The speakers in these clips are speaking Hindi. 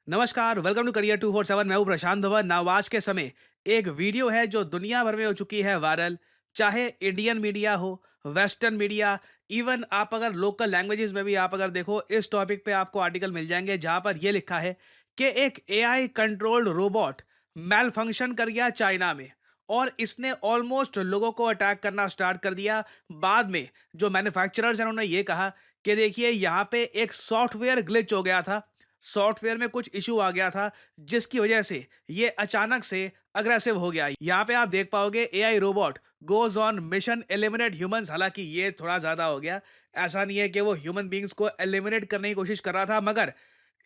नमस्कार, वेलकम टू करियर 247। मैं हूं प्रशांत धवन। नाउ आज के समय एक वीडियो है जो दुनिया भर में हो चुकी है वायरल। चाहे इंडियन मीडिया हो, वेस्टर्न मीडिया, इवन आप अगर लोकल लैंग्वेजेस में भी आप अगर देखो, इस टॉपिक पे आपको आर्टिकल मिल जाएंगे जहां पर यह लिखा है कि एक AI controlled robot malfunction कर गया चाइना में और इसने ऑलमोस्ट लोगों को अटैक करना स्टार्ट कर दिया। बाद में जो मैन्युफैक्चरर्स हैं उन्होंने ये कहा कि देखिए यहाँ पे एक सॉफ्टवेयर ग्लिच हो गया था, सॉफ्टवेयर में कुछ इशू आ गया था जिसकी वजह से ये अचानक से अग्रेसिव हो गया। यहाँ पे आप देख पाओगे AI robot goes on mission eliminate humans. हालांकि ये थोड़ा ज्यादा हो गया। ऐसा नहीं है कि वो ह्यूमन बींग्स को एलिमिनेट करने की कोशिश कर रहा था, मगर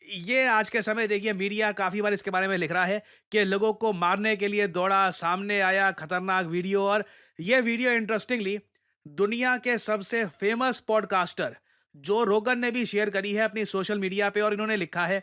ये आज के समय देखिए मीडिया काफी बार इसके बारे में लिख रहा है कि लोगों को मारने के लिए दौड़ा, सामने आया खतरनाक वीडियो। और ये वीडियो इंटरेस्टिंगली दुनिया के सबसे फेमस पॉडकास्टर जो रोगन ने भी शेयर करी है अपनी सोशल मीडिया पे। और इन्होंने लिखा है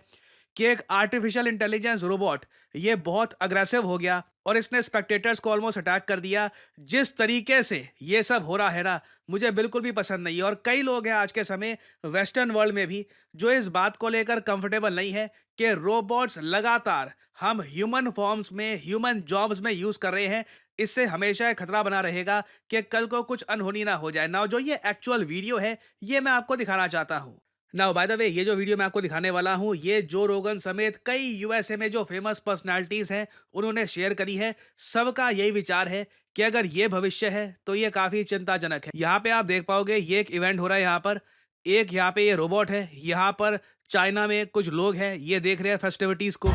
कि एक आर्टिफिशियल इंटेलिजेंस रोबोट ये बहुत अग्रेसिव हो गया और इसने स्पेक्टेटर्स को ऑलमोस्ट अटैक कर दिया। जिस तरीके से ये सब हो रहा है ना, मुझे बिल्कुल भी पसंद नहीं है। और कई लोग हैं आज के समय वेस्टर्न वर्ल्ड में भी जो इस बात को लेकर कंफर्टेबल नहीं है कि रोबोट्स लगातार हम ह्यूमन फॉर्म्स में, ह्यूमन जॉब्स में यूज कर रहे हैं। इससे हमेशा एक खतरा बना रहेगा कि कल को कुछ अनहोनी ना हो जाए ना। जो ये एक्चुअल वीडियो है ये मैं आपको दिखाना चाहता हूँ। नाउ बाय द वे, ये जो वीडियो मैं आपको दिखाने वाला हूँ ये जो रोगन समेत कई यूएसए में जो फेमस पर्सनालिटीज हैं उन्होंने शेयर करी है। सबका यही विचार है कि अगर ये भविष्य है तो ये काफी चिंताजनक है। यहाँ पे आप देख पाओगे ये एक इवेंट हो रहा है। यहाँ पर एक यहाँ पे ये रोबोट है। यहाँ पर चाइना में कुछ लोग हैं, ये देख रहे हैं फेस्टिविटीज को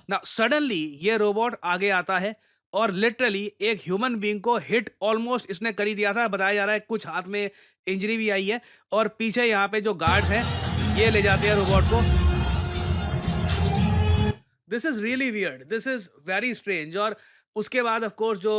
ना। सडनली ये रोबोट आगे आता है और लिटरली एक ह्यूमन बीइंग को हिट ऑलमोस्ट इसने कर ही दिया था। बताया जा रहा है कुछ हाथ में इंजरी भी आई है। और पीछे यहाँ पे जो गार्ड्स हैं ये ले जाते हैं रोबोट को। This is really weird, this is very strange. और उसके बाद ऑफ कोर्स जो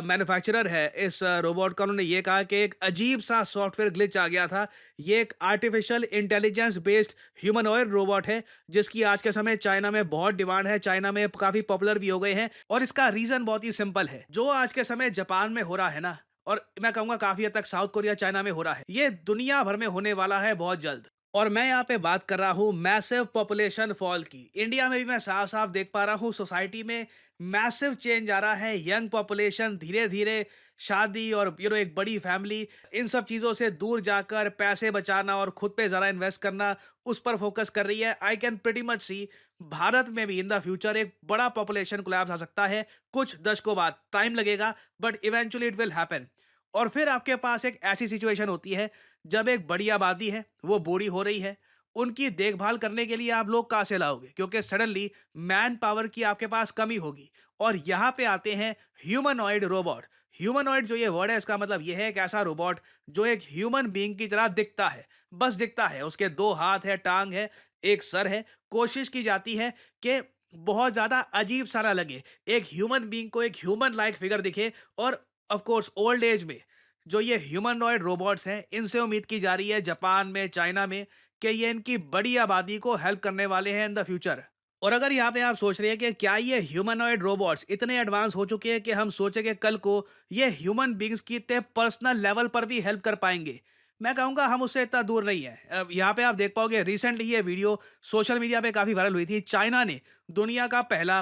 मैन्युफैक्चरर है इस रोबोट का, उन्होंने ये कहा कि एक अजीब सा सॉफ्टवेयर ग्लिच आ गया था। ये एक artificial intelligence based humanoid robot है जिसकी आज के समय चाइना में बहुत डिमांड है, चाइना में काफी पॉपुलर भी हो गए हैं। और इसका रीजन बहुत ही सिंपल है। जो आज के समय जापान में हो रहा है ना, और मैं कहूंगा काफी हद तक साउथ कोरिया, चाइना में हो रहा है, ये दुनिया भर में होने वाला है बहुत जल्द। और मैं यहाँ पे बात कर रहा हूँ मैसिव पॉपुलेशन फॉल की। इंडिया में भी मैं साफ साफ देख पा रहा हूँ सोसाइटी में मैसिव चेंज आ रहा है। यंग पॉपुलेशन धीरे धीरे शादी और एक बड़ी फैमिली, इन सब चीज़ों से दूर जाकर पैसे बचाना और खुद पे ज़रा इन्वेस्ट करना, उस पर फोकस कर रही है। I can pretty much see Bharat में भी इन द फ्यूचर एक बड़ा पॉपुलेशन कोलैप्स आ सकता है। कुछ दशकों बाद, टाइम लगेगा but eventually it will happen. और फिर आपके पास एक ऐसी सिचुएशन होती है जब एक बड़ी आबादी है वो बूढ़ी हो रही है। उनकी देखभाल करने के लिए आप लोग कहाँ से लाओगे, क्योंकि सडनली मैन पावर की आपके पास कमी होगी। और यहाँ पे आते हैं ह्यूमनॉइड रोबोट। ह्यूमनॉइड जो ये वर्ड है इसका मतलब ये है एक ऐसा रोबोट जो एक ह्यूमन बीइंग की तरह दिखता है, बस दिखता है। उसके दो हाथ है, टांग है, एक सर है। कोशिश की जाती है कि बहुत ज्यादा अजीब सा ना लगे, एक ह्यूमन बीइंग को एक ह्यूमन लाइक फिगर दिखे। और ऑफ कोर्स ओल्ड एज में जो ये ह्यूमनॉइड रोबोट्स हैं इनसे उम्मीद की जा रही है जापान में, चाइना में, कि ये इनकी बड़ी आबादी को हेल्प करने वाले हैं इन द फ्यूचर। और अगर यहाँ पे आप सोच रहे हैं कि क्या ये ह्यूमनॉइड रोबोट्स इतने एडवांस हो चुके हैं कि हम सोचे कि कल को ये ह्यूमन बींग्स की इतने पर्सनल लेवल पर भी हेल्प कर पाएंगे, मैं कहूंगा हम उससे इतना दूर नहीं है। अब यहाँ पे आप देख पाओगे रिसेंटली ये वीडियो सोशल मीडिया पे काफी वायरल हुई थी। चाइना ने दुनिया का पहला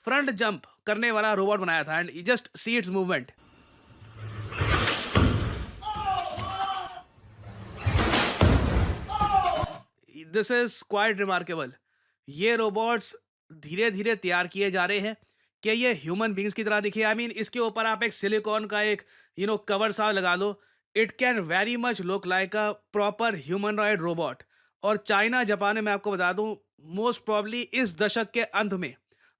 फ्रंट जंप करने वाला रोबोट बनाया था and just see it's movement. This is quite remarkable. ये रोबोट्स धीरे धीरे तैयार किए जा रहे हैं कि ये ह्यूमन बींग्स की तरह दिखे। आई मीन इसके ऊपर आप एक सिलिकॉन का एक कवर सा लगा लो, it can very much look like a proper humanoid robot. और चाइना, जापान में मैं आपको बता दूं, मोस्ट प्रॉब्ली इस दशक के अंत में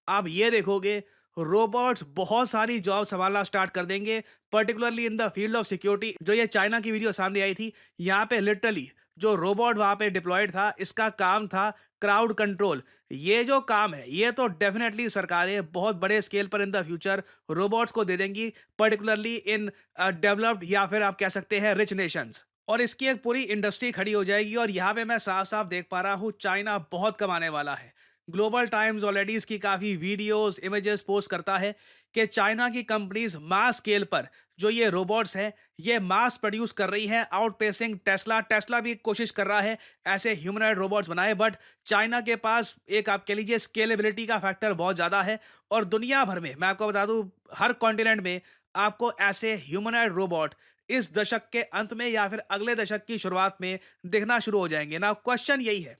आप ये देखोगे रोबोट्स बहुत सारी जॉब संभालना स्टार्ट कर देंगे, particularly in the field of security. जो ये चाइना की वीडियो सामने आई थी, यहाँ पे लिटरली जो रोबोट वहां पे डिप्लॉयड था इसका काम था क्राउड कंट्रोल। ये जो काम है ये तो डेफिनेटली सरकारें बहुत बड़े स्केल पर इन द फ्यूचर रोबोट्स को दे देंगी, पर्टिकुलरली इन डेवलप्ड या फिर आप कह सकते हैं रिच नेशंस। और इसकी एक पूरी इंडस्ट्री खड़ी हो जाएगी। और यहाँ पे मैं साफ साफ देख पा रहा हूँ चाइना बहुत कमाने वाला है। ग्लोबल टाइम्स ऑलरेडी इसकी काफ़ी वीडियोस, इमेजेस पोस्ट करता है कि चाइना की कंपनीज मास स्केल पर जो ये रोबोट्स हैं, ये मास प्रोड्यूस कर रही हैं, आउटपेसिंग टेस्ला। टेस्ला भी कोशिश कर रहा है ऐसे ह्यूमनॉइड रोबोट्स बनाए, बट चाइना के पास एक आप कह लीजिए स्केलेबिलिटी का फैक्टर बहुत ज़्यादा है। और दुनिया भर में मैं आपको बता दूं, हर कॉन्टिनेंट में आपको ऐसे ह्यूमनॉइड रोबोट इस दशक के अंत में या फिर अगले दशक की शुरुआत में दिखना शुरू हो जाएंगे ना। क्वेश्चन यही है,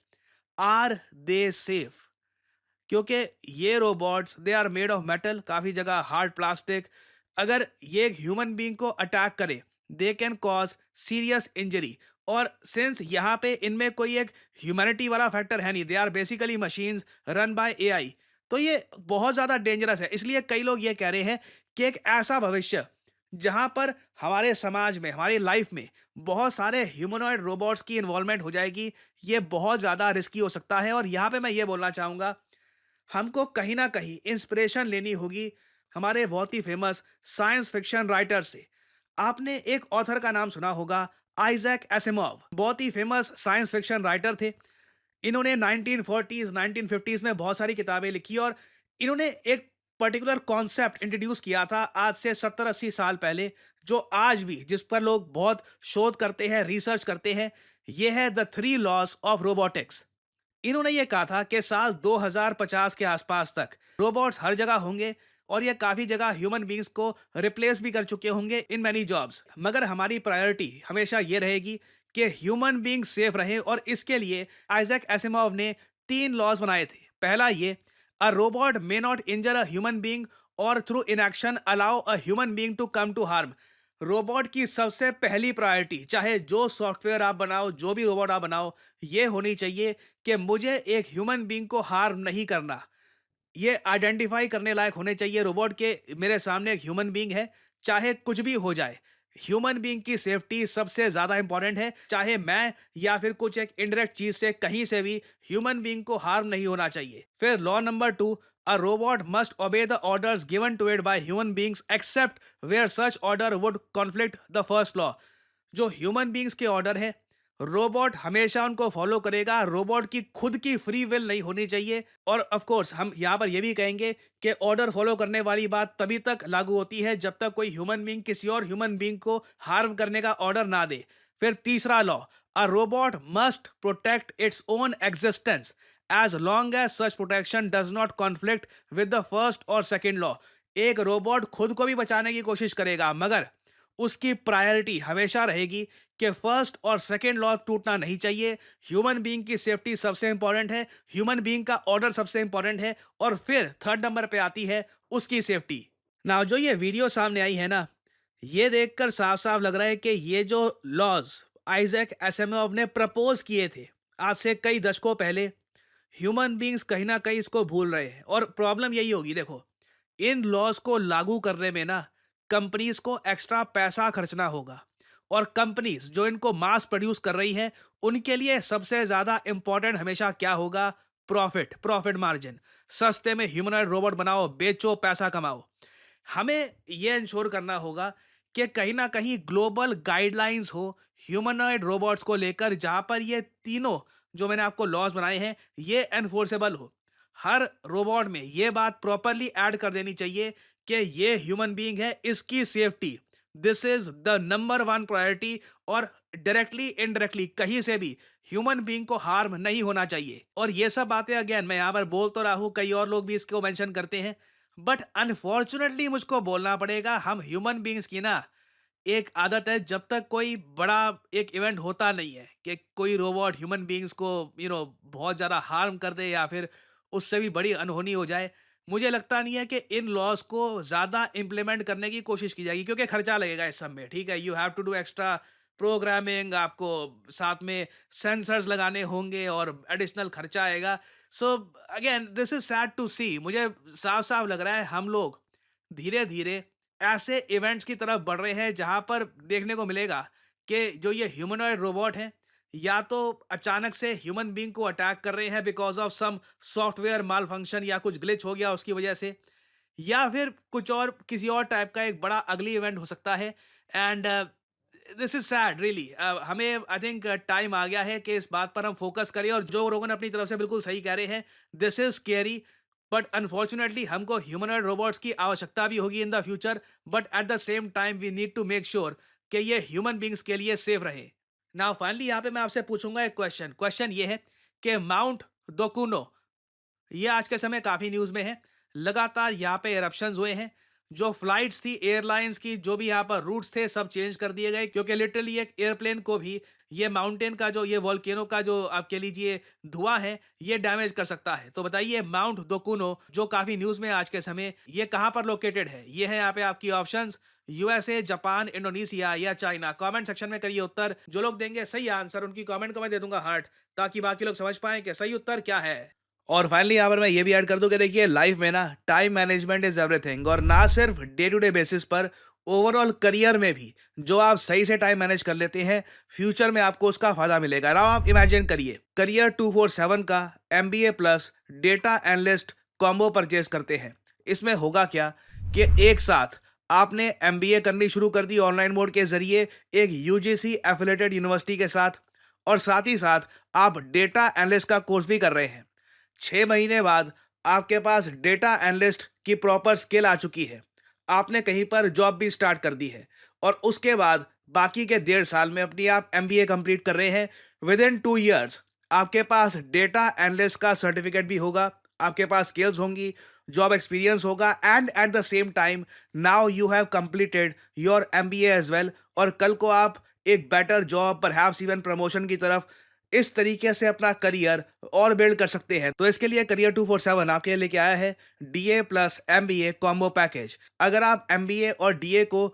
आर दे सेफ? क्योंकि ये robots they are made of metal, काफ़ी जगह हार्ड प्लास्टिक। अगर ये एक ह्यूमन बीइंग को अटैक करे, they can cause serious injury. और सिंस यहाँ पे इनमें कोई एक ह्यूमैनिटी वाला फैक्टर है नहीं, they are basically machines run by AI, तो ये बहुत ज़्यादा डेंजरस है। इसलिए कई लोग ये कह रहे हैं कि एक ऐसा भविष्य जहाँ पर हमारे समाज में, हमारी लाइफ में बहुत सारे ह्यूमनॉइड रोबोट्स की इन्वॉल्वमेंट हो जाएगी, ये बहुत ज़्यादा रिस्की हो सकता है। और यहाँ पे मैं ये बोलना चाहूँगा, हमको कहीं ना कहीं इंस्पिरेशन लेनी होगी हमारे बहुत ही फेमस साइंस फिक्शन राइटर से। आपने एक ऑथर का नाम सुना होगा, आइजैक एसिमोव। बहुत ही फेमस साइंस फिक्शन राइटर थे। इन्होंने 1940s 1950s में बहुत सारी किताबें लिखी और इन्होंने एक पर्टिकुलर कॉन्सेप्ट इंट्रोड्यूस किया था आज से 70-80 साल पहले, जो आज भी जिस पर लोग बहुत शोध करते हैं, रिसर्च करते हैं। यह है the three laws of robotics. इन्होंने ये कहा था कि साल 2050 के आसपास तक रोबोट्स हर जगह होंगे और ये काफी जगह ह्यूमन बींग्स को रिप्लेस भी कर चुके होंगे इन मैनी जॉब्स। मगर हमारी प्रायोरिटी हमेशा ये रहेगी कि ह्यूमन बींग सेफ रहे। और इसके लिए आइजैक एसिमोव ने 3 लॉज बनाए थे। पहला ये, a robot may not injure a human being और through inaction allow a human being to come to harm. Robot की सबसे पहली प्रायोरिटी, चाहे जो सॉफ्टवेयर आप बनाओ, जो भी रोबोट आप बनाओ, ये होनी चाहिए कि मुझे एक ह्यूमन बीइंग को हार्म नहीं करना। ये आइडेंटिफाई करने लायक होने चाहिए रोबोट के, मेरे सामने एक ह्यूमन बीइंग है, चाहे कुछ भी हो जाए। ह्यूमन बीइंग की सेफ्टी सबसे ज्यादा इंपॉर्टेंट है, चाहे मैं या फिर कुछ एक इनडायरेक्ट चीज से कहीं से भी ह्यूमन बीइंग को हार्म नहीं होना चाहिए। फिर law number 2, a robot must obey the orders given to it by human beings except where such order would conflict the first law. जो ह्यूमन बीइंग्स के ऑर्डर है, रोबोट हमेशा उनको फॉलो करेगा। रोबोट की खुद की फ्री विल नहीं होनी चाहिए। और ऑफ कोर्स हम यहाँ पर यह भी कहेंगे कि ऑर्डर फॉलो करने वाली बात तभी तक लागू होती है जब तक कोई ह्यूमन बीइंग किसी और ह्यूमन बीइंग को हार्म करने का ऑर्डर ना दे। फिर तीसरा law, a robot must protect its own existence as long as such protection does not conflict with the first और सेकेंड लॉ। एक रोबोट खुद को भी बचाने की कोशिश करेगा, मगर उसकी प्रायोरिटी हमेशा रहेगी कि फर्स्ट और सेकेंड लॉ टूटना नहीं चाहिए। ह्यूमन बीइंग की सेफ्टी सबसे इंपॉर्टेंट है, ह्यूमन बीइंग का ऑर्डर सबसे इंपॉर्टेंट है, और फिर थर्ड नंबर पे आती है उसकी सेफ्टी। नाउ जो ये वीडियो सामने आई है ना, ये देखकर साफ साफ लग रहा है कि ये जो लॉज आइजैक एसिमोव ने प्रपोज किए थे आज से कई दशकों पहले, ह्यूमन बीइंग्स कहीं ना कहीं इसको भूल रहे हैं। और प्रॉब्लम यही होगी, देखो, इन लॉज को लागू करने में ना कंपनीज को एक्स्ट्रा पैसा खर्चना होगा। और कंपनीज जो इनको मास प्रोड्यूस कर रही हैं, उनके लिए सबसे ज्यादा इंपॉर्टेंट हमेशा क्या होगा? Profit, profit margin. सस्ते में ह्यूमनॉइड रोबोट बनाओ, बेचो, पैसा कमाओ। हमें यह इंश्योर करना होगा कि कहीं ना कहीं ग्लोबल गाइडलाइंस हो ह्यूमनॉइड रोबोट्स को लेकर, जहां पर ये तीनों जो मैंने आपको लॉज बनाए हैं ये एनफोर्सेबल हो। हर रोबोट में ये बात प्रॉपरली ऐड कर देनी चाहिए कि ये ह्यूमन बीइंग है, इसकी safety this is the number one priority. और डायरेक्टली इनडायरेक्टली कहीं से भी ह्यूमन बीइंग को हार्म नहीं होना चाहिए। और ये सब बातें अगेन मैं यहाँ पर बोल तो रहा हूँ, कई और लोग भी इसको मेंशन करते हैं, बट अनफॉर्चुनेटली मुझको बोलना पड़ेगा, हम ह्यूमन बीइंग्स की ना एक आदत है, जब तक कोई बड़ा एक इवेंट होता नहीं है कि कोई रोबोट ह्यूमन बीइंग्स को बहुत ज़्यादा हार्म कर दे या फिर उससे भी बड़ी अनहोनी हो जाए, मुझे लगता नहीं है कि इन लॉज को ज़्यादा इम्प्लीमेंट करने की कोशिश की जाएगी, क्योंकि खर्चा लगेगा इस सब में। ठीक है, you have to do extra programming, आपको साथ में सेंसर्स लगाने होंगे और एडिशनल खर्चा आएगा। So again this is sad to see. मुझे साफ साफ लग रहा है हम लोग धीरे धीरे ऐसे इवेंट्स की तरफ बढ़ रहे हैं जहां पर देखने को मिलेगा कि जो ये ह्यूमनॉइड रोबोट हैं, या तो अचानक से ह्यूमन बीइंग को अटैक कर रहे हैं because of some software malfunction या कुछ ग्लिच हो गया उसकी वजह से, या फिर कुछ और किसी और टाइप का एक बड़ा अगली इवेंट हो सकता है। And this is sad really. हमें आई थिंक टाइम आ गया है कि इस बात पर हम फोकस करें। और जो रोगन अपनी तरफ से बिल्कुल सही कह रहे हैं, this is scary. But unfortunately हमको ह्यूमनॉइड रोबोट्स की आवश्यकता भी होगी in the future, but at the same time we need to make sure कि ये ह्यूमन बींग्स के लिए सेफ रहे। नाउ फाइनली यहाँ पे मैं आपसे पूछूंगा एक क्वेश्चन। क्वेश्चन ये है कि माउंट दोकुनो, ये आज के समय काफ़ी न्यूज़ में है। लगातार यहाँ पे इरप्शंस हुए हैं। जो फ्लाइट्स थी एयरलाइंस की, जो भी यहाँ पर रूट्स थे, सब चेंज कर दिए गए, क्योंकि लिटरली एक एयरप्लेन को भी ये माउंटेन का जो, ये वोल्केनो का जो आप कह लीजिए धुआं है, ये डैमेज कर सकता है। तो बताइए माउंट दोकुनो जो काफ़ी न्यूज़ में है आज के समय, ये कहाँ पर लोकेटेड है? ये है यहाँ पे आपकी ऑप्शंस, यूएसए, जापान, इंडोनेशिया या चाइना। कमेंट सेक्शन में करिए उत्तर। जो लोग देंगे सही आंसर, उनकी कमेंट को मैं दे दूंगा हार्ट, ताकि बाकी लोग समझ पाएँ कि सही उत्तर क्या है। और फाइनली यहाँ पर मैं ये भी ऐड कर दूं कि देखिए लाइफ में ना टाइम मैनेजमेंट इज एवरीथिंग, और ना सिर्फ डे टू डे बेसिस पर, ओवरऑल करियर में भी जो आप सही से टाइम मैनेज कर लेते हैं, फ्यूचर में आपको उसका फायदा मिलेगा। ना आप इमेजिन करिए, करियर 247 का MBA plus data analyst combo purchase करते हैं। इसमें होगा क्या कि एक साथ आपने एमबीए करनी शुरू कर दी ऑनलाइन मोड के जरिए एक यूजीसी एफिलेटेड यूनिवर्सिटी के साथ, और साथ ही साथ आप डेटा एनालिस्ट का कोर्स भी कर रहे हैं। 6 महीने बाद आपके पास डेटा एनालिस्ट की प्रॉपर स्किल आ चुकी है, आपने कहीं पर जॉब भी स्टार्ट कर दी है, और उसके बाद बाकी के 1.5 साल में अपनी आप एमबीए कंप्लीट कर रहे हैं। विद इन 2 ईयर्स आपके पास डेटा एनालिस्ट का सर्टिफिकेट भी होगा, आपके पास स्किल्स होंगी, जॉब एक्सपीरियंस होगा, and at the same time now you have completed your MBA as well. और कल को आप एक better job, perhaps even promotion की तरफ इस तरीके से अपना करियर और बिल्ड कर सकते हैं। तो इसके लिए करियर 247 आपके लिए लेके आया है DA plus MBA combo package. अगर आप एमबीए और डीए को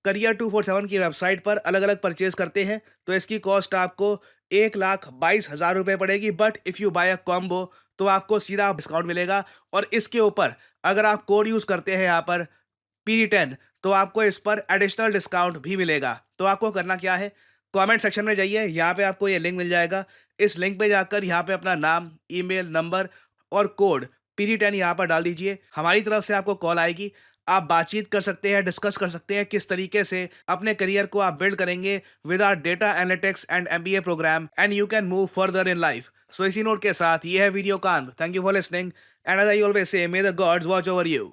करियर 247 की वेबसाइट पर अलग अलग परचेज करते हैं तो इसकी कॉस्ट आपको 1,22,000 रुपये पड़ेगी, but if you buy a combo तो आपको सीधा डिस्काउंट मिलेगा। और इसके ऊपर अगर आप कोड यूज़ करते हैं यहाँ पर P10, तो आपको इस पर एडिशनल डिस्काउंट भी मिलेगा। तो आपको करना क्या है, कमेंट सेक्शन में जाइए, यहाँ पे आपको ये लिंक मिल जाएगा। इस लिंक पे जाकर यहाँ पे अपना नाम, ईमेल नंबर और कोड PD10 यहाँ पर डाल दीजिए। हमारी तरफ से आपको कॉल आएगी, आप बातचीत कर सकते हैं, डिस्कस कर सकते हैं किस तरीके से अपने करियर को आप बिल्ड करेंगे with our data analytics and MBA program, and you can move further in life. So इसी नोट के साथ ये है वीडियो का अंत। Thank you for listening, and as I always say, may the gods watch over you.